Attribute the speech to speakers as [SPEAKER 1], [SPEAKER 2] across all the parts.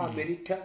[SPEAKER 1] Amerika.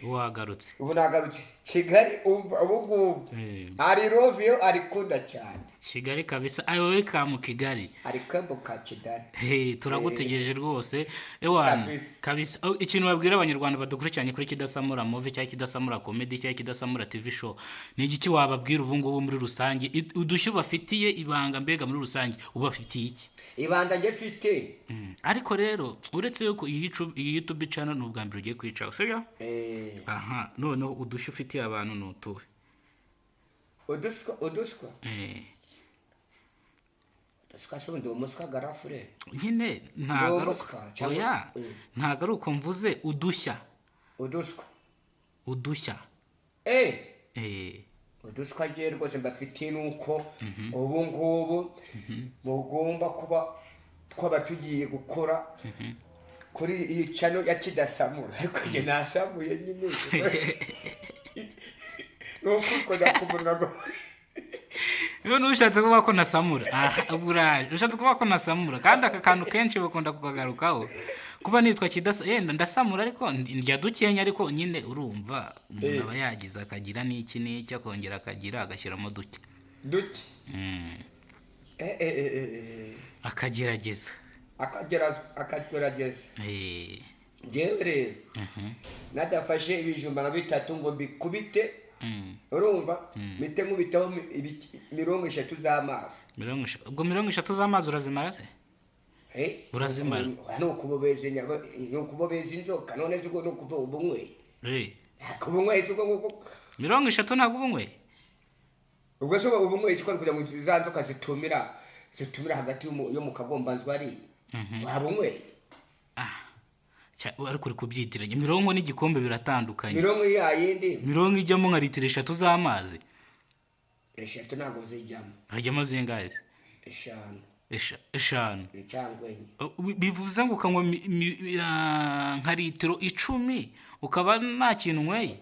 [SPEAKER 2] wagarutse
[SPEAKER 1] Ubu nagarutse Kigali, ubu ngubu ari Rovio arikunda cyane
[SPEAKER 2] Kigali kabisa. Welcome Kigali.
[SPEAKER 1] ari kambo ka Kigali.
[SPEAKER 2] Turagutegereje rwose ewana kabisa. Ikintu babwira abanyarwanda badukurikiranye kuri Kidasamura movie cyangwa Kidasamura comedy cyangwa Kidasamura TV show, ni igiki wababwira ubu ngubu muri rusange, udushyu bafitiye ibanga mbega muri rusange ubafitiye iki?
[SPEAKER 1] Ibanda nge fite
[SPEAKER 2] Ariko rero uretse yuko iyi YouTube channel n'ubwa mbere ugiye kwicaho sibyo? Aha, noneho udushyu ufitiye abantu n'utuwe
[SPEAKER 1] uduswa uduswa so ndo muswa garafure
[SPEAKER 2] nyine ntagaruko mvuze udushya
[SPEAKER 1] uduswa uduswa je rwose mbafitiye nuko ubu ngubu mugomba kuba twaba tugiye gukora kuri iyi channel ya Kidasamura, ariko nge nasamuye nyine nuko ndakumunwa
[SPEAKER 2] Iyo nushatse kuba ko nasamura buraje ushatse kuba ko nasamura kandi aka kantu kenshi bakunda kukagarukaho kuba nitwa yenda ndasamura ariko ndya dukenya, ariko nyine urumva umuntu aba yagize akagira n'iki n'iki akongera akagira agashyiramo duke akagerageza
[SPEAKER 1] jewe rero nadafashe ibijumba na bitatu ngo mbikubite urumva mite nkubitaho 30 z'amazi.
[SPEAKER 2] Ubwo 30 z'amazi urazimara se? Urazimara
[SPEAKER 1] nukubobeza inzoka none zugo nukubunwe kubunwe zugo nguko
[SPEAKER 2] 30 ntabwo ubunwe.
[SPEAKER 1] Ubwo so ubunwe ikora kugira ngo za nzoka zitumira hagati yo mu kagombanzwa ari wabunwe.
[SPEAKER 2] Ariko uri kubyitiranya mirongo n'igikombe biratandukanye.
[SPEAKER 1] Mirongo yayindi
[SPEAKER 2] mirongo ijyamo nka litiro 3 z'amazi.
[SPEAKER 1] 3 ntabwo zijyamo.
[SPEAKER 2] Hajyamo zingahe? 5 bivuze ngo ukanywa nka litiro 10 ukaba nta kintu nyweye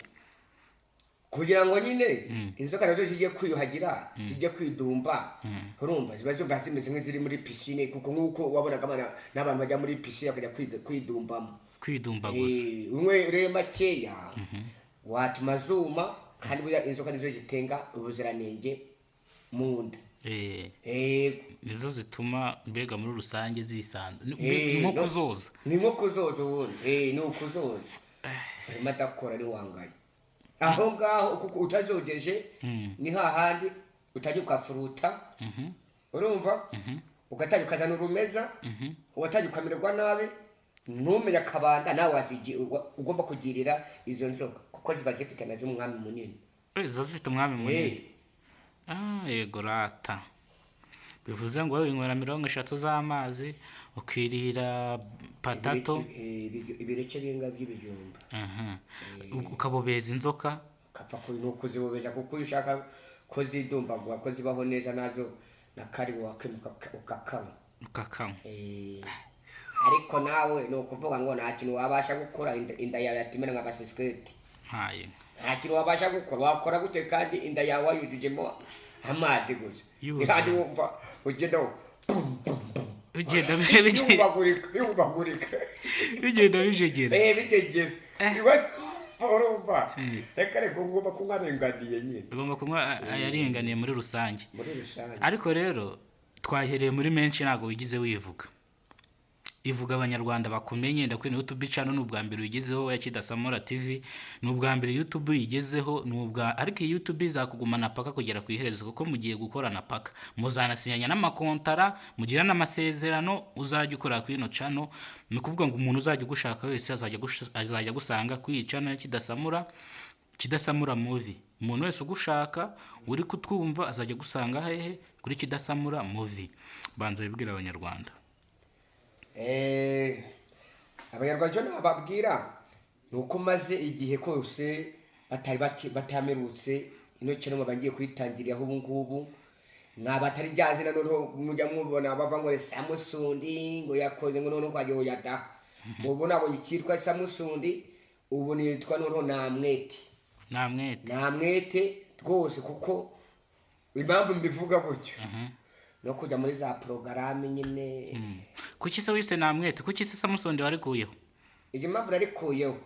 [SPEAKER 1] kugira ngo nyine inzoka nazo zijye kwiyuhagira zijye kwidumba. Urumva ziba zimeze nk'iziri muri piscine, kuko nk'uko wabonaga n'abantu bajya muri piscine bakajya kwidumbamo
[SPEAKER 2] gusa
[SPEAKER 1] umwe rero makeya watuma zuma, kandi burya inzoka nizo zitenga ubuziranenge mu nda.
[SPEAKER 2] nizo zituma mbega muri rusange zisanzwe nko kuzoza
[SPEAKER 1] ubundi ni ukuzoza urimo adakora ni wangaye aho ngaho kuko utazogeje ni hahandi utajya ukafuruta. Urumva ugatajya ukazana urumeza ugatajya ukamererwa nabi ntumenya akabanda nawe ugomba kugirira izo nzoka kuko ziba zifite nazo umwami munini.
[SPEAKER 2] Ziba zifite umwami munini. Yego rata bivuze ngo winywera 30 z'amazi ukirira patato
[SPEAKER 1] ibireke binga by'ibijumba
[SPEAKER 2] ukabobeza inzoka
[SPEAKER 1] kapfa no kuzibobeza kuko ushaka ko zidumbagwa ko zibaho neza nazo na kari wakemuka ukakama. Ariko nawe no kuvuga ngo nta kintu wabasha gukora inda yawe yatimena nka basisketi. Nta kintu wabasha gukora, wakora gute kandi inda yawe wayujujemo amazi gusa. Kandi wumva ugenda bijegera bijegera urumva reka ngomba kunywa arenganiye nyine
[SPEAKER 2] ugomba kunywa ayaringaniye muri rusange. Ariko rero twahereye muri menshi ntago wigize wivuga ivuga abanyarwanda bakumenye. Ndakwine YouTube channel n'ubwa mbere uyigezeho ya Kidasamura TV, n'ubwa mbere YouTube uyigezeho ariko YouTube izakugumana paka kugera ku iherezo, kuko mugiye gukorana paka muzanasinyanya n'amakontara mugira n'amasezerano uzajya ukora ku ino channel. Ni kuvuga ngo umuntu uzajya gushaka wese azajya gusanga ku iyi channel ya Kidasamura movie. Umuntu wese ugushaka uri kutwumva azajya gusanga hehe kuri Kidasamura movie. Banza bibwira abanyarwanda.
[SPEAKER 1] Abanyarwanda cyo nababwira nuko maze igihe kose batamerutse ino cyane bagiye kwitangirira ubu ngubu n'abatari ryazina noneho mujya mubona bava ngo Samusundi ngo yakoze ngo noneho kwagiye yada ubu nabonye ikitwa Samusundi ubu nitwa noneho namwete rwose, kuko impamvu mbivuga gutyo no kujya muri za porogaramu nyine.
[SPEAKER 2] Kuki se wise namwete? Kuki se Samusundi warikuyeho?
[SPEAKER 1] Iyi mpamvu narikuyeho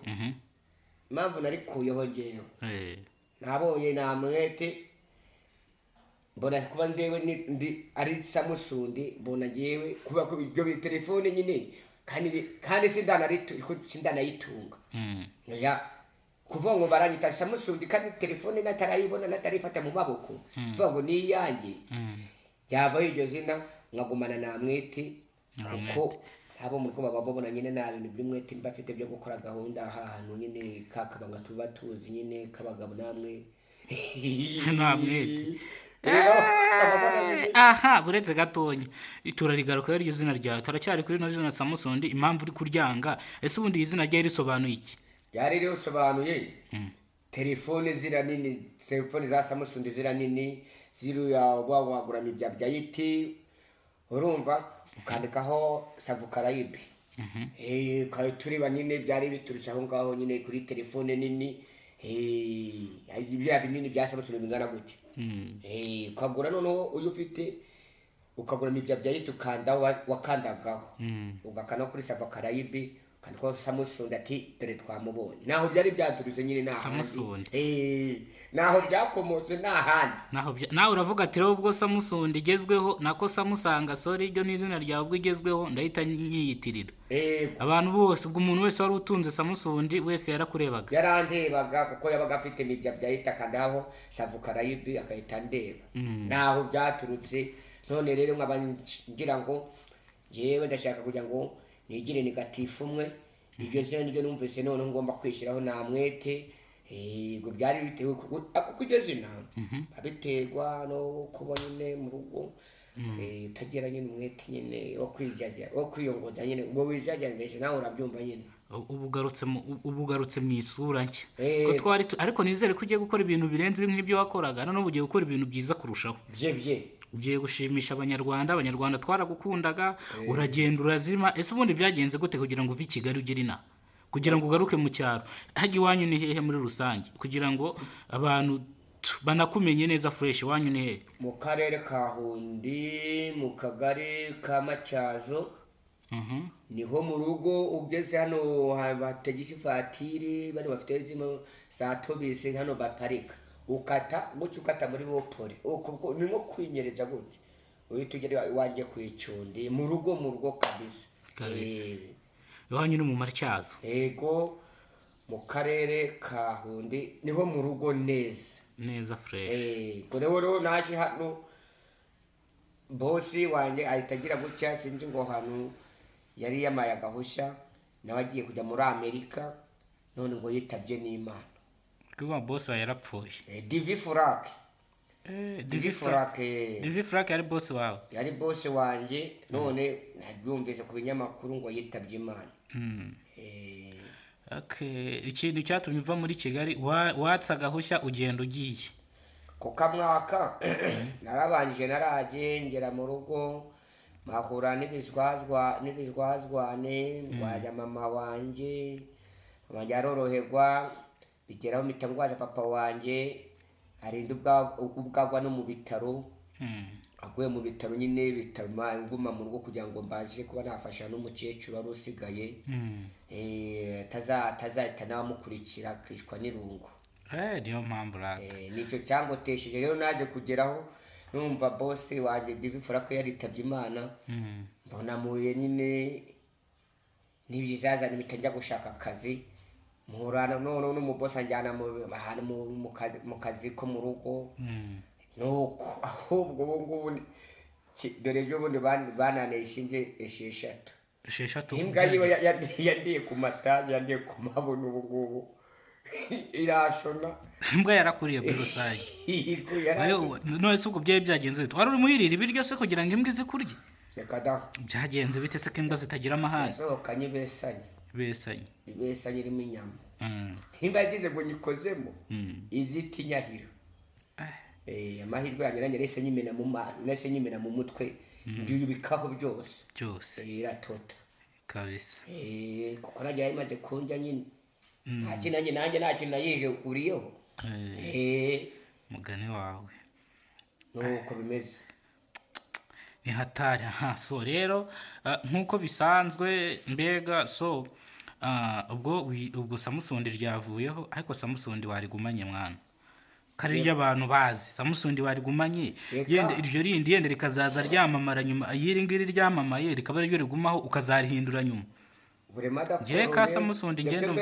[SPEAKER 1] impamvu narikuyeho ngewe nabonye namwete mbona kuba ndewe ndi ari Samusundi mbona ngewe kuba ko ibyo telefone nyine kandi sindanayitunga ya kuvuga ngo baranyita Samusundi kandi telefone natarayibona natarifata mu maboko kuvuga ngo ni yanjye byavaho iryo zina nkagumana namwete kuko abo mu rugo bababona nyine nta bintu by'umwete bafite byo gukora gahunda ahantu nyine kakabanga tuba tuzi nyine kabagabo namwe
[SPEAKER 2] namwete aha buretse gatonya turarigaruka iryo zina ryawe turacyari kuri no zina Samusundi impamvu uri kuryanga ese ubundi izina ryawe risobanuye iki
[SPEAKER 1] ryari risobanuye telefone zira nini telefone za Samusundi zira nini ziru ya wagura mibya byayiti urumva ukandikaho Savukarayibi kayo turiba nyine byari biturutse aho ngaho nyine kuri telefone nini ibya binini bya Samusundi bingana gute ukagura noneho uyu ufite ukagura mibya byayiti ukanda wakandagaho ugakana kuri Savukarayibi kandi ko Samusundi ati dore twamubonye naho byari byaturutse nyine naho byakomotse
[SPEAKER 2] naho uravuga ati rero ubwo Samusundi igezweho nako Samusanga sorry iryo ni izina ryawe ubwo igezweho ndahita nyiyitirira abantu bose ubwo umuntu wese wari utunze Samusundi wese yarakurebaga
[SPEAKER 1] yarandebaga kuko yabaga afite mibya byahita kandaho Savukarayibi agahita ndeba naho byaturutse none rero ngira ngo jewe ndashaka kugira ngo nigire negatifu umwe iryo zina niryo numvise none ngomba kwishiraho namwete ngo byari bitewe kuko iryo zina babiterwa no kubona nyine mu rugo utagira nyine umwete nyine wo kwijajya wo kwiyongoza nyine ngo wijajya mbese nawe urabyumva nyine
[SPEAKER 2] ubugarutse mu isura nshya ko twari ariko nizere ko ugiye gukora ibintu birenze nk'ibyo wakoraga none ugiye gukora ibintu byiza kurushaho ugiye gushimisha abanyarwanda twaragukundaga uragenda urazima ese ubundi byagenze gute kugira ngo uve i Kigali ugire ina kugira ngo ugaruke mu cyaro hajya iwanyu ni hehe muri rusange kugira ngo abantu banakumenye neza fresh iwanyu ni hehe
[SPEAKER 1] mu karere ka Hundi mu kagari ka Macyazo niho mu rugo ugeze hano bategisi fatiri bari bafite zino za tobise hano baparika ukata muri bopore uko nimo kwinyereza gute uyitugere iwanjye kwicundi mu rugo kabisa
[SPEAKER 2] iwanyu ni mu Macyazo
[SPEAKER 1] yego mu karere ka Hundi niho mu rugo neza
[SPEAKER 2] fresh
[SPEAKER 1] rero naje hano bosi wanjye ahitagira gutya sinzi ngo hano yari yamaye agahusha nawe agiye kujya muri Amerika none ngo yitabye n'Imana
[SPEAKER 2] kuba boss yarapfuye
[SPEAKER 1] Divi Furake
[SPEAKER 2] Divi Furake yari boss wawe
[SPEAKER 1] yari boss wanjye none nabyumvise ku binyamakuru ngo yitabye Imana
[SPEAKER 2] ikintu cyatumye uva muri Kigali watsa agahusha ugenda ugiye
[SPEAKER 1] ku kamwaka narabanjije naraje ngera mu rugo mahura n'ibizwazwane ndwaje mama wanje yaroroherwa bigeraho mpita ndwaje papa wanje arinda ubwagwa no mu bitaro aguye mu bitaro nyine bitama nguma mu rugo kugira ngo mbaje kuba nafasha n'umukecuru wari usigaye tazahita namukurikira akishwa n'irungu
[SPEAKER 2] niyo mpamvu
[SPEAKER 1] nicyo cyangotesheje rero naje kugeraho numva boss wanjye Divi Furake yaritabye Imana mbona muye nyine nibizazana bitajya gushaka akazi muhurana none n'umuboss anjyana mu kazi ko mu rugo nuko ahubwo ngubu dore byo bundi bananeye ishinge esheshatu imbwa yiwe yandiye ku matanga yandiye ku mabuno ubu irashona
[SPEAKER 2] imbwa yarakuriye muri rusange none se ubwo byaye byagenze wari uri muyirira ibiryo se kugira ngo imbwa ize kurye byagenze bitetse ko imbwa zitagira amahane
[SPEAKER 1] yasohokanye besanye irimo inyama nimba yagize ngo nyikozemo iziti nyahira amahirwe yanjye nanjye nahise nyimena mu mutwe ndiyubikaho byose iratota
[SPEAKER 2] kabisa
[SPEAKER 1] kuko nanjye yari imaze kundya nyine nta kintu nayihekuriyeho
[SPEAKER 2] mugani wawe
[SPEAKER 1] nuko bimeze
[SPEAKER 2] ni hatari so rero nk'uko bisanzwe mbega ubwo samusundi ryavuyeho ariko samusundi warigumanye mwana kari ry'abantu bazi samusundi warigumanye yenda iryo rindi yenda rikazaza ryamamara nyuma y'iri ngiri ryamamaye rikaba ryo rigumaho ukazarihindura nyuma
[SPEAKER 1] ngiye
[SPEAKER 2] ka samusundi ngendo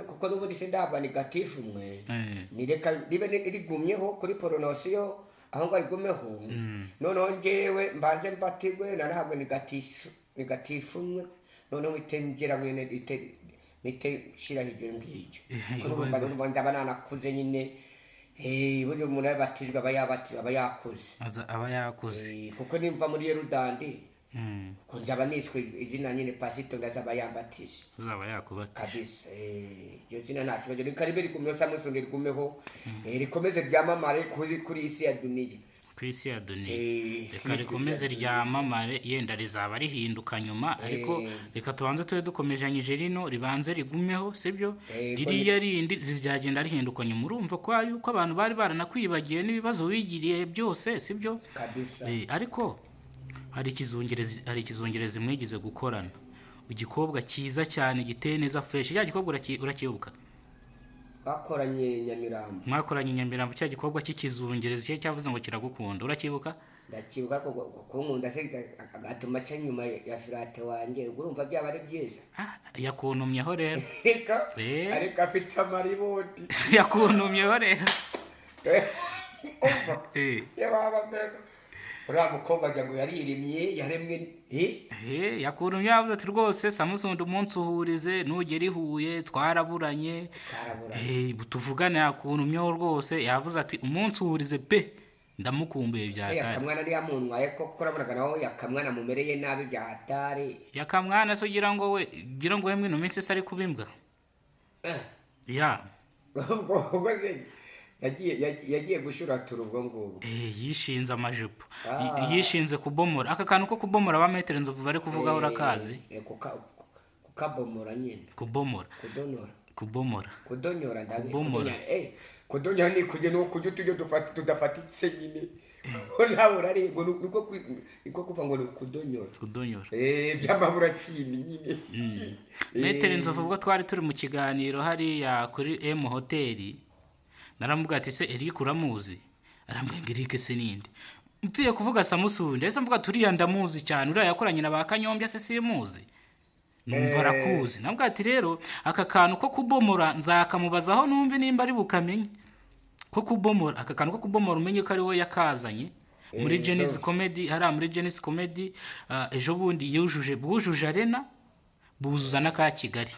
[SPEAKER 1] kuko n'ubundi sindabwa negatifu mwe nireka ribe rigumyeho kuri prononciation aho ngo rigumeho noneho ngewe mbanze mbatigwe narahabwe negatifu mwe noneho itengera mwene mite shira hiryo ngiryo kuko n'ubwo ndaba nanakuze nyine buri umuntu abatijwe aba yakuze kuko nimva muri Yerudandi ko njaba niswe izina nyine pasito ndazaba yambatije
[SPEAKER 2] uzaba yakubata
[SPEAKER 1] kabisa iyo zina nta kibazo rikaribe rigumyeho samusundi rigumeho rikomeze ryamamare kuri isi ya duniya reka rikomeze ryamamare yenda rizaba rihinduka nyuma ariko reka tubanze tube dukomejanyije rino ribanze rigumeho sibyo ririya rindi zizagenda rihinduka nyuma urumva ko yuko abantu bari baranakwibagiye n'ibibazo wigiriye byose sibyo ariko hari ikizungerezi mwigize gukorana igikobwa cyiza cyane giteye neza fresh cya gikobwa urakibuka mwakoranye Nyamirambo cya gikobwa cy'ikizungerezi cye cyavuze ngo kiragukunda urakibuka ndakibuka ko nkunda se agatuma cya nyuma ya firate wanjye urumva byaba ari byiza
[SPEAKER 2] yakuntumyeho rero
[SPEAKER 1] ariko afite amariboti
[SPEAKER 2] yakuntumyeho rero
[SPEAKER 1] yababa mbega uriya mukobwa ngo yaririmye yaremwe
[SPEAKER 2] yakuntumye yavuze ati rwose samusundi umunsi uhurize nugera ihuye twaraburanye tuvugane yakuntumyeho rwose yavuze ati umunsi uhurize pe ndamukumbuye bya
[SPEAKER 1] yakamwana ari yamunwaye ko urabona nawe yakamwana mumereye nabi bya hatari
[SPEAKER 2] yakamwana se ugira ngo wemwe no minsi se ari kubimbwa
[SPEAKER 1] yagiye gushuratura ubwo ngubwo
[SPEAKER 2] yishinze amajipo yishinze kubomora aka kantu ko kubomora ba metero nzovu bari kuvugaho urakazi
[SPEAKER 1] kukabomora nyine
[SPEAKER 2] kubomora
[SPEAKER 1] kudonyora ni kujya no kujya tujye tudafatitse nyine nawe urarego niko kuva ngo kudonyora by'amabura kindi nyine
[SPEAKER 2] metero nzovu ubwo twari turi mu kiganiro hariya kuri M Hotel naramubwira ati se Eric uramuzi arambwira ngo Eric se ninde mpiye kuvuga samusundi ese mvuga turiya ndamuzi cyane uriya yakoranye na ba Kanyombya se simuzi numva arakuzi nabwo ati rero aka kantu ko kubomora nzakamubazaho numve nimba ari bukamenye ko kubomora aka kantu ko kubomora umenye ko ari we yakazanye muri Genesis Comedy ejo bundi bujuje arena buzuza na ka Kigali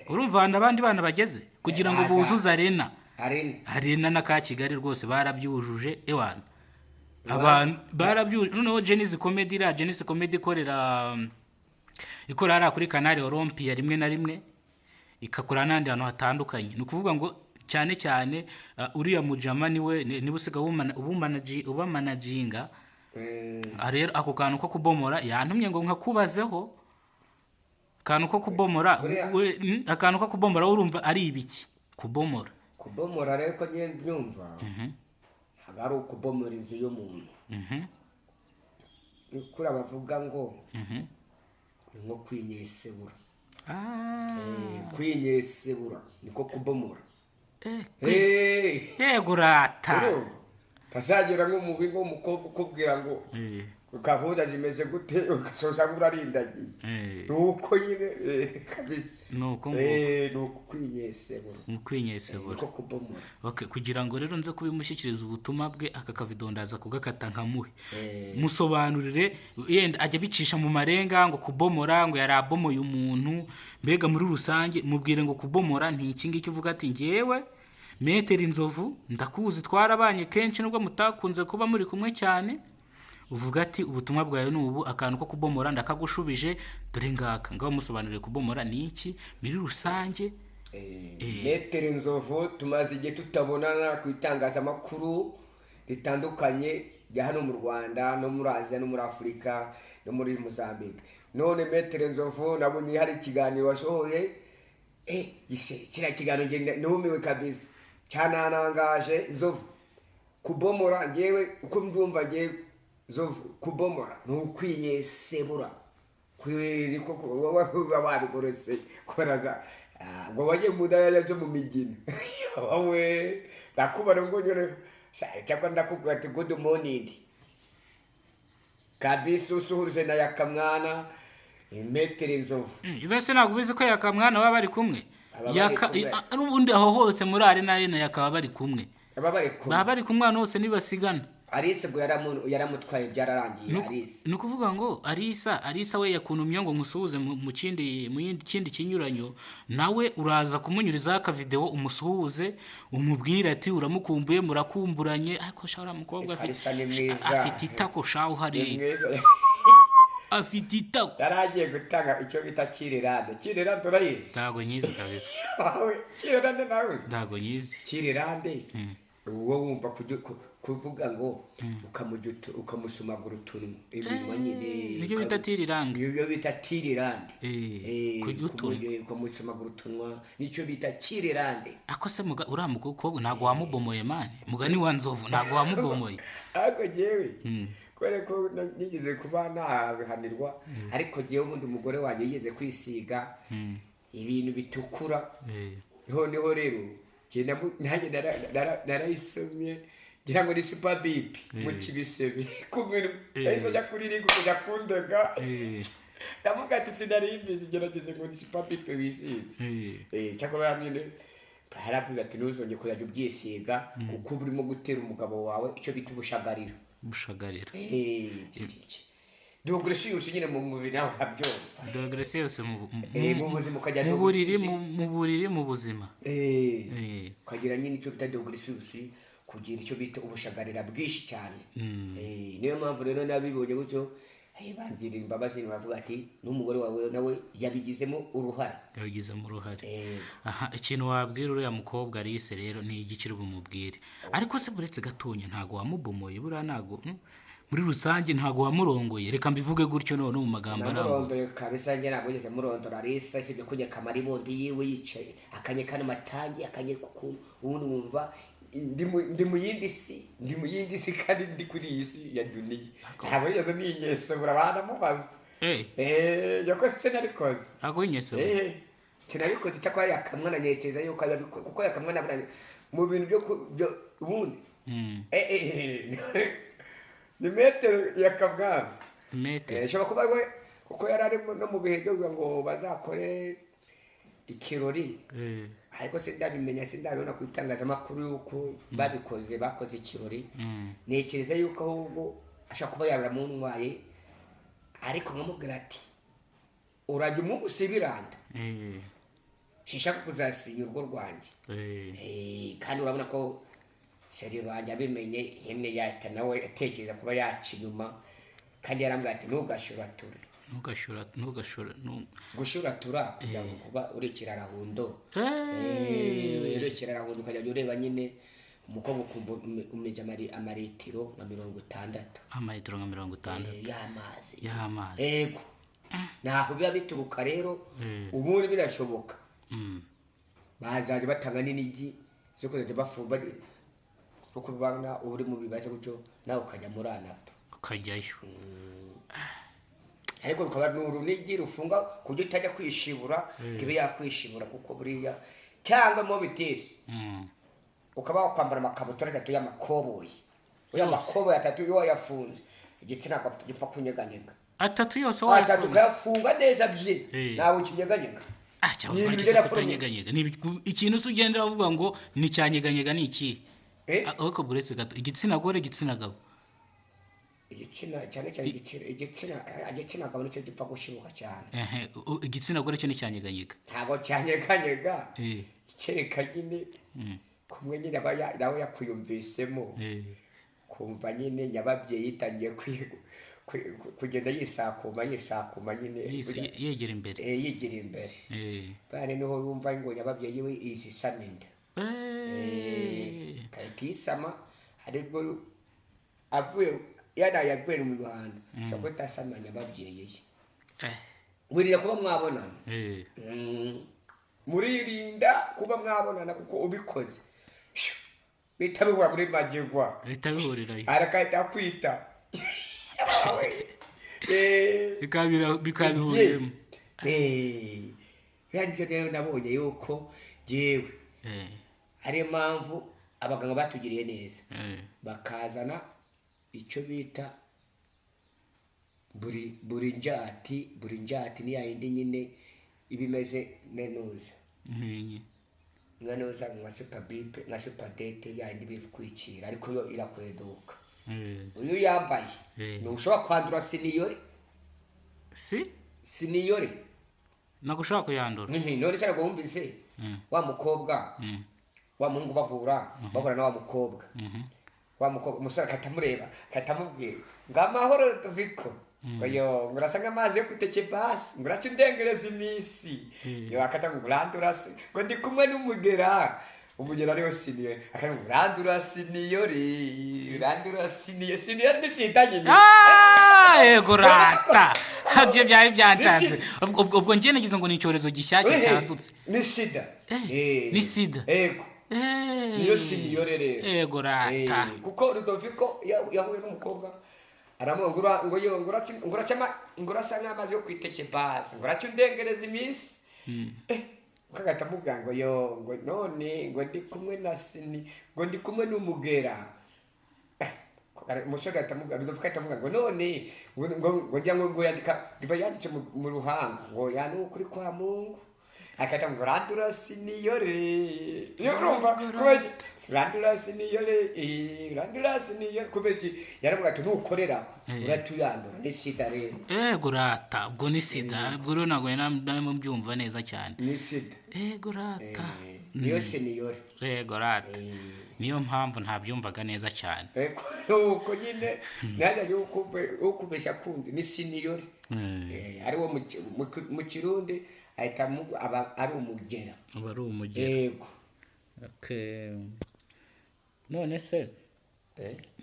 [SPEAKER 2] urumva n'abandi bana bageze kugira ngo buzuze arena na ka Kigali rwose barabyujuje ewana abantu barabyujuje noneho Genesis Comedy ikorera kuri Canal Olympia rimwe na rimwe ikakora n'andi hantu hatandukanye ni ukuvuga ngo cyane cyane uriya mujama niwe usiga ubamanaginga rero ako kantu ko kubomora yantumye ngo nkakubazeho akantu ko kubomora urumva ari ibiki
[SPEAKER 1] kubomora rero ko nyine byumva ntabwo ari ukubomora inzu y'umuntu ni kuri abavuga ngo ni nko kwinyesebura niko kubomora
[SPEAKER 2] yego rata
[SPEAKER 1] ntazagera nko mu bigo umukobwa ukubwira ngo gahunda zimeze gute ugasoza ngo urarindagiye nuko nyine kabisa
[SPEAKER 2] nuko kwinyesebura
[SPEAKER 1] niko kubomora
[SPEAKER 2] kugira ngo rero nze kubimushyikiriza ubutumwa bwe aka kavido ndaza kugakata nkamuhe musobanurire yenda ajya bicisha mu marenga ngo kubomora ngo yarabomoye umuntu mbega muri rusange mubwire ngo kubomora nti ngiki uvuga ati ngewe metero inzovu ndakuzi twarabanye kenshi nubwo mutakunze kuba muri kumwe cyane uvuga ati ubutumwa bwawe n'ubu akantu ko kubomora ndakagushubije dore ngaka ngaho musobanurire kubomora ni iki muri rusange
[SPEAKER 1] metero inzovu tumaze igihe tutabonana ku itangazamakuru ritandukanye rya hano mu Rwanda no muri Aziya no muri Afurika no muri Mozambique none metero inzovu nabonye hari ikiganiro washohoye kiriya kiganiro numiwe kabisa cyananangaje inzovu kubomora ngewe uko mbyumva ngewe zovu kubomora ni ukwinyesebura kweri koko wowe wabigoretse koraza ngo waje mudara zo mu migina wowe ndakubara ngo nyore cyakora ndakubwira ati good morning kabisa usuhuze na yakamwana imetere inzovu
[SPEAKER 2] izo se ntabwo ubizi ko yakamwana baba bari kumwe n'ubundi aho hose muri arena yakaba bari kumwe baba bari kumwe ahantu hose nibasigana
[SPEAKER 1] Arisa bwo yaramutwaye byararangiye Arisa
[SPEAKER 2] ni ukuvuga ngo Arisa we yakuntumye ngo musuhuze mu kindi kinyuranyo nawe uraza kumunyurizaho akavideo umusuhuze umubwira ati uramukumbuye murakumburanye ariko shara mukobwa afite itako shaho hari afite itako
[SPEAKER 1] yaragiye gutanga icyo bita Kirirande urayizi
[SPEAKER 2] ntago nyizi kabisa
[SPEAKER 1] Kirirande nawe
[SPEAKER 2] ntago nyizi
[SPEAKER 1] Kirirande uwo wumva kuvuga ngo ukamusumagura utuntu iminwa nyine
[SPEAKER 2] nibyo bita Tirirande
[SPEAKER 1] nibyo bita Tirirande ukamusumagura utunwa nicyo bita Kirirande
[SPEAKER 2] ako se uramuka uko ntago wamubomoye mani mugani wa nzovu ntago wamubomoye
[SPEAKER 1] ariko jewe kwere ko nigeze kuba nabihanirwa ariko jewe ubundi umugore wanjye yigeze kwisiga ibintu bitukura niho rero nanjye narayisomye ngira ngo ni super beep mu kibisebe kumwe ariko jya kuri ringo kujya kundega ndamuga ati sinari imbizi gerageze ngo ni super beep wisize cyakora nyine haravuze ati ntuzonge kujya ubyisiga kuko urimo gutera umugabo wawe icyo bita ubushagarira Deogresius nyine mu mubiri nawe habyumva
[SPEAKER 2] Deogresius mu
[SPEAKER 1] buzima ukajya
[SPEAKER 2] mu buriri mu buzima
[SPEAKER 1] ukagira nyine icyo bita Deogresius kugira icyo bita ubushagarira bwishi cyane niyo mpamvu rero nabibonye gutyo bangira imbabazi bavuga ati n'umugore wawe nawe yabigizemo uruhare
[SPEAKER 2] aha ikintu wabwira uriya mukobwa Alice rero ni igikiri bumubwire ariko se buretse gatonya ntago wamubomoye bura ntago muri rusange ntago wamurongoye reka mbivuge gutyo none mu magambo
[SPEAKER 1] nawe murongoye kabisa nge ntago yigeze murondora Alice sibye kujya kamari bondi yiwe yicaye akanyekana matangi akanyeka ukuntu ubundi wumva ndi mu yindi si kandi ndi kuri iyi si ya duniya ntabwo yigeze n'ingeso burabana mubaza yakoze narikoze
[SPEAKER 2] ago ingeso
[SPEAKER 1] sinabikoze cyakora yakamwana nyekeza yuko yabikoze kuko yakamwana mu bintu byo ubundi ni metero yakabwana shobora kuba we kuko yarari no mu bihe byo ngo bazakore ikirori ariko sindabibona ku itangazamakuru yuko bakoze ikirori nekereza yuko ahubwo ashaka kuba yaramunwaye ariko nkamubwira ati urajya umugusibiranda shishaka kuzasinya urugo rwanjye kandi urabona ko seri banjye abimenye hene yahita nawe atekereza kuba yaca inyuma kandi yarambwira ati ntugashurature gushuratura kugira ngo kuba urekera arahundo urekera arahundo ukajya ureba nyine umukobwa ukumva umeje amaritiro nka 60
[SPEAKER 2] amaritiro nka 60
[SPEAKER 1] y'amazi yego naho biba bituruka rero ubundi birashoboka bazaje batanga n'inigi zo kujya bafumba zo kubana uri mu bibazo gutyo nawe ukajya muri anapa
[SPEAKER 2] ukajyayo
[SPEAKER 1] ariko rukaba n'urunigi rufunga kujya utajya kwishibura kibe yakwishibura kuko buriya cyangwa mu bitisi ukaba wakwambara amakabutura 3 y'amakoboyi uya makoboyi 3 yo yafunze igitsina gipfa kunyeganyega
[SPEAKER 2] 3 yose wafunga
[SPEAKER 1] 3 yafunga neza bye nawe ukinyeganyega
[SPEAKER 2] cyangwa se kutanyeganyega ni ikintu sugendera uvuga ngo ni cyanyeganyega ni iki ariko buretse gato igitsina gore igitsina gabo
[SPEAKER 1] igitsina cyane cyane igitsina gabo nicyo gipfa gushibuka cyane
[SPEAKER 2] igitsina gore cyo ni cyanyeganyega
[SPEAKER 1] ntago cyanyeganyega kereka nyine kumwe nyine nawe yakuyumvisemo kumva nyine nyababyeyi yitangiye kugenda yisakuma nyine
[SPEAKER 2] yegera imbere
[SPEAKER 1] bane niho yumva ngo nyababyeyi we isisaminda kayisama aribwo avuye yaguye mu Rwanda cyo kutasamanya babyeyi wirira kuba mwabonana muririnda kuba mwabonana kuko ubikoze bitabihura muri magegwa
[SPEAKER 2] bitabihurirayo
[SPEAKER 1] arakahita kwita
[SPEAKER 2] bikabihuriyemo.
[SPEAKER 1] Yaryo rero nabonye yuko jewe ari impamvu abaganga batugiriye neza bakazana icyo bita buri njati ni yindi nyine ibimeze nenuza nenuza nka superbipe na superdate yindi bifukwikira ariko yo irakweduka uyu yambaye no ushobora kwandura siniyori
[SPEAKER 2] nagushaka kuyandura
[SPEAKER 1] none cyangwa wumvise wa mukobwa wa mungu bahura na wa mukobwa umusore akatamureba akatamubwira ngo amahoro tuviko ngo murasanga amazi yo kwiteke basi nguraca undengereza iminsi yo akata ngo urandurase ngo ndi kumwe n'umugera ariwe siniye akanga urandura ni sida nyine
[SPEAKER 2] yego rata habye byari byancanze ubwo ngiye nagize ngo ni icyorezo gishyashya cyadutse
[SPEAKER 1] ni sida
[SPEAKER 2] ni sida
[SPEAKER 1] yego niyo siniyore rero
[SPEAKER 2] yego rata
[SPEAKER 1] kuko Rudoviko yahuye n'umukobwa aramubwira ngo ngurasa nk'amazi yo kwiteke basi nguraca undengereza iminsi ukagata mubwira ngo none ngo ndi kumwe na sini ngo ndi kumwe n'umugera umusore atamubwira Rudoviko atamubwira ngo none ngo yanditse mu ruhanga ngo yani ukuri kwa Mungu akata ngo randura siniyore iyo urumva kubeje randura siniyore kubeje yaramubwira ati nukorera uratuyandura ni sida rero
[SPEAKER 2] yego rata ubwo ni sida ubwo rero ntabwo namubyumva neza cyane
[SPEAKER 1] ni sida
[SPEAKER 2] yego rata
[SPEAKER 1] niyo siniyore
[SPEAKER 2] yego rata niyo mpamvu ntabyumvaga neza cyane
[SPEAKER 1] nuko nyine najya ukubeshya kundi ni siniyore ariwo mu kirundi ahita aba ari umugera
[SPEAKER 2] yego none se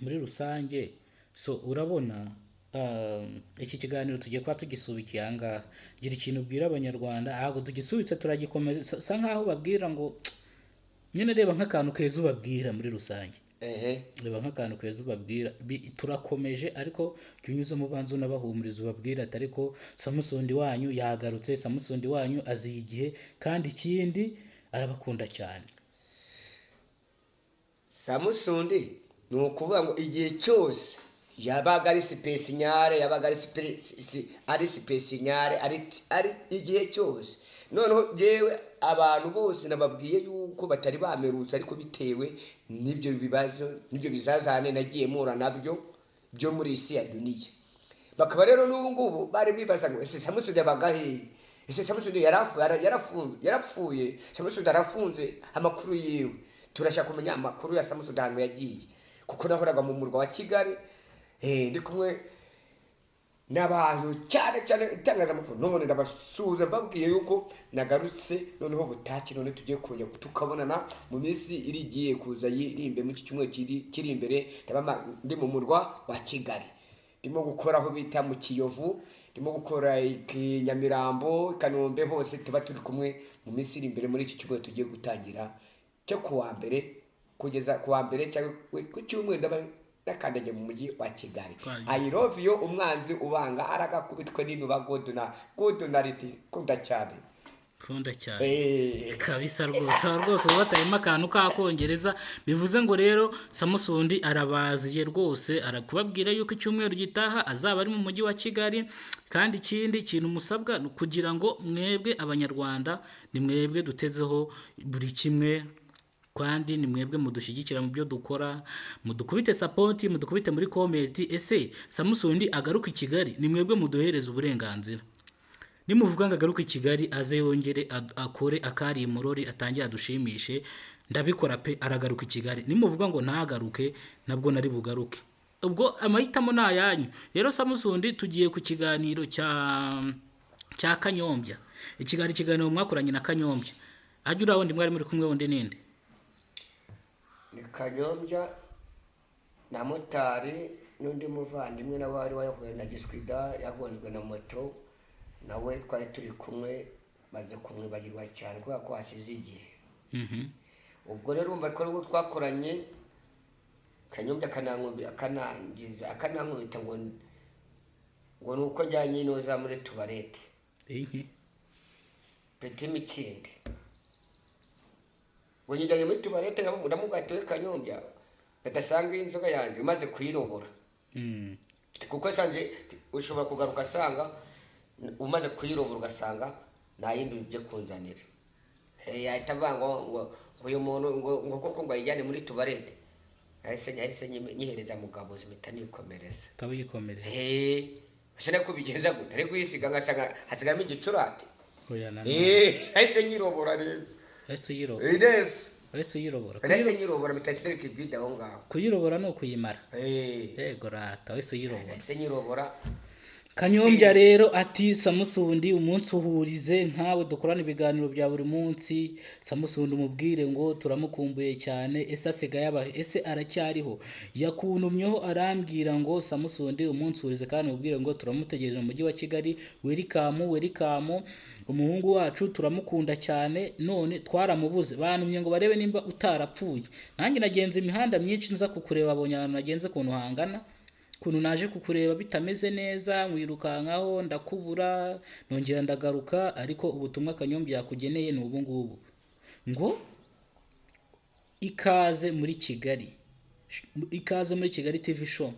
[SPEAKER 2] muri rusange so urabona iki kiganiro tugiye kuba tugisubikiye ahangaha gira ikintu ubwira abanyarwanda ahubwo tugisubitse turagikomeza sa nkaho babwira ngo nyine reba nk'akantu keza ubabwira muri rusange reba nk'akantu keza ubabwira turakomeje ariko unyuze mu banzu n'abahumuriza ubabwira ati ariko Samusundi wanyu yagarutse Samusundi wanyu aziye igihe kandi ikindi arabakunda cyane
[SPEAKER 1] Samusundi ni ukuvuga ngo igihe cyose yabaga ari spesinyare ari spesinyare ari igihe cyose noneho jewe abantu bose nababwiye yuko batari bamerutse ariko bitewe n'ibyo bibazo n'ibyo bizazane nagiye mura nabyo byo muri isi ya duniya bakaba rero n'ubu ngubu bari bibaza ngo ese Samusundi yabagahe ese Samusundi yarapfuye Samusundi arafunze amakuru yiwe turashaka kumenya amakuru ya Samusundi ahantu yagiye kuko nahoraga mu murwa wa Kigali ndi kumwe n'abantu cyane itangazamakuru none ndabasuhuza mbabwiye yuko nagarutse noneho butaki none tugiye kunya tukabonana mu minsi irigiye kuza yirimbe mu iki cyumwe kiri imbere ndi mu murwa wa Kigali ndimo gukora aho bita mu Kiyovu ndimo gukora Nyamirambo Kanombe hose tuba turi kumwe mu minsi iri imbere muri iki cyumwe tugiye gutangira cyo kuwa mbere kugeza kuwa mbere cyangwa ku cyumwe nakandage mu mujyi wa Kigali. I love you umwanzi ubanga aragakubitwe n'intuba godonarity kunda cyane
[SPEAKER 2] kabisa rwose ubatayemo akantu kakongereza bivuze ngo rero Samusundi arabaziye rwose arakubabwira yuko icyumweru gitaha azaba ari mu mujyi wa Kigali kandi ikindi kintu musabwa kugira ngo mwebwe abanyarwanda ni mwebwe dutezeho buri kimwe kandi ni mwebwe mudushyigikira mu byo dukora mudukubite support mudukubite muri comment ese Samusundi agaruka i Kigali ni mwebwe muduhereza uburenganzira nimuvuga ngo agaruka i Kigali aze yongere akore akari murori atangira dushimishe ndabikora pe aragaruka i Kigali nimuvuga ngo ntagaruke nabwo nari bugaruke ubwo amahitamo nayanyu rero Samusundi tugiye ku kiganiro cya Kanyombya ikiganiro mwakoranye na Kanyombya ajura wundi mwari muri kumwe wundi ninde
[SPEAKER 1] ni Kanyombya na motari n'undi muvandimwe nawe wari wayahuye na Giswida yagonzwe na moto nawe twari turi kumwe maze kumwibagirwa cyane kubera ko hasize igihe ubwo rero umva ko twakoranye Kanyombya akanankubita ngo ngo nuko njyanye inoza muri tuwarete
[SPEAKER 2] iki
[SPEAKER 1] Petit Mitsindi ngo njyanye muri tuwarete ndamugatoye Kanyombya badasanga inzoga yanjye umaze kuyirobora kuko sanze ushobora kugaruka asanga umaze kuyirobora ugasanga nta yindi uje kunzanira yahita avuga ngo uyu muntu ngo koko ngo ayijyane muri tuwarete ahise nyihereza mugabo zimita nikomereza
[SPEAKER 2] kabuyikomereza
[SPEAKER 1] ashana kubigenza gute ari kwisiga ngasanga hasigamo igicurate
[SPEAKER 2] oya na
[SPEAKER 1] ahise nyirobora rero
[SPEAKER 2] ahise yirobora ahise yirobora
[SPEAKER 1] ahise nyirobora mitakereka video aho ngaho
[SPEAKER 2] kuyirobora no kuyimara yego rata ahise yirobora
[SPEAKER 1] ahise nyirobora
[SPEAKER 2] Kanyombya rero ati Samusundi umunsi uhurize nkawe dukorana ibiganiro bya buri munsi Samusundi umubwire ngo turamukumbuye cyane ese asigaye ese aracyariho yakuntumyeho arambwira ngo Samusundi umunsi uhurize kandi umubwire ngo turamutegereje mu mujyi wa Kigali welcome umuhungu wacu turamukunda cyane none twaramubuze bantumye ngo barebe nimba utarapfuye nanjye nagenze imihanda myinshi nza kukureba abonye abantu nagenze kuntu hangana kuntu naje kukureba bitameze neza wirukankaho ndakubura nongera ndagaruka ariko ubutumwa Kanyombya yakugeneye ni ubu ngubu ngo ikaze muri Kigali TV show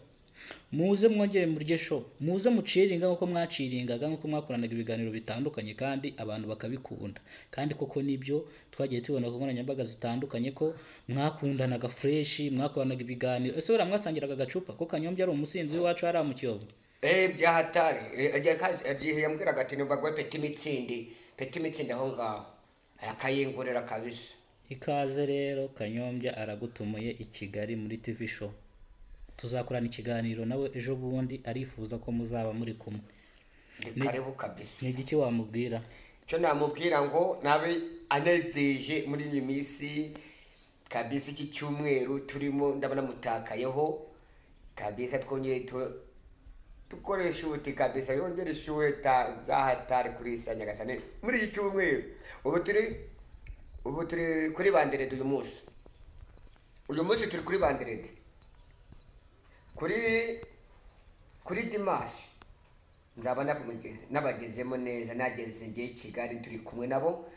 [SPEAKER 2] muze mwongere murye show muze muciringa nkuko mwaciringaga nkuko mwakoranaga ibiganiro bitandukanye kandi abantu bakabikunda kandi koko nibyo twagiye tubona ku nkoranyambaga zitandukanye ko mwakundanaga fresh mwakoranaga ibiganiro ese baramwasangiraga agacupa ko Kanyombya ari umusinzi w'iwacu ari mu Kiyovu
[SPEAKER 1] byahatari yambwiraga ati nibagwe Petit Mitsindi aho ngaho akayingurira kabisa
[SPEAKER 2] ikaze rero Kanyombya aragutumuye i Kigali muri TV show tuzakorana ikiganiro nawe ejo bundi arifuza ko muzaba muri kumwe
[SPEAKER 1] karibu kabisa
[SPEAKER 2] ni igiki wamubwira
[SPEAKER 1] cyo namubwira ngo nabe anezeje muri iyi minsi kabisa iki cyumweru turimo ndabona mutakayeho kabisa twongeye dukoresha ubuti kabisa yongera ishuheta gahatari kuri isanya gasane muri iki cyumweru ubu turi kuri banderede uyu munsi turi kuri banderede kuri Dimashi nzaba nabagezemo neza nageze ngiye Kigali turi kumwe nabo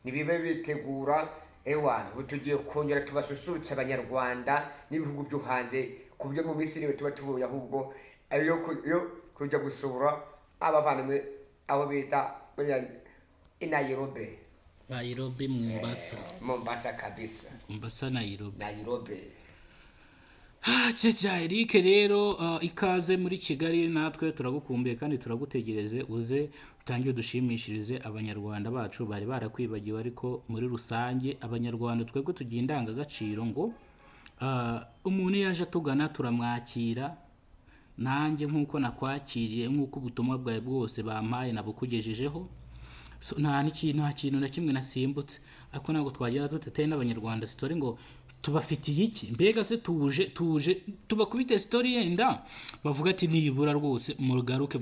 [SPEAKER 1] nibibe bitegura ewana ubu tugiye kongera tubasusurutsa abanyarwanda n'ibihugu byo hanze ku byo mu Misiri tuba tubuye ahubwo ayo kujya gusura abavandimwe aho bita Nairobi Mombasa kabisa Nairobi
[SPEAKER 2] Eric rero ikaze muri Kigali natwe turagukumbuye kandi turagutegereze uze utangire dushimishirize abanyarwanda bacu bari barakwibagiwe ariko muri rusange abanyarwanda twebwe tugiye indangagaciro ngo umuntu yaje tugana turamwakira nanjye nkuko nakwakiriye nkuko ubutumwa bwawe bwose bampaye nabukugejejeho nta kintu na kimwe nasimbutse ariko ntabwo twagera tutateye n'abanyarwanda story ngo tubafitiye iki mbega se tuje tubakubite story yenda bavuga ati nibura rwose mugaruke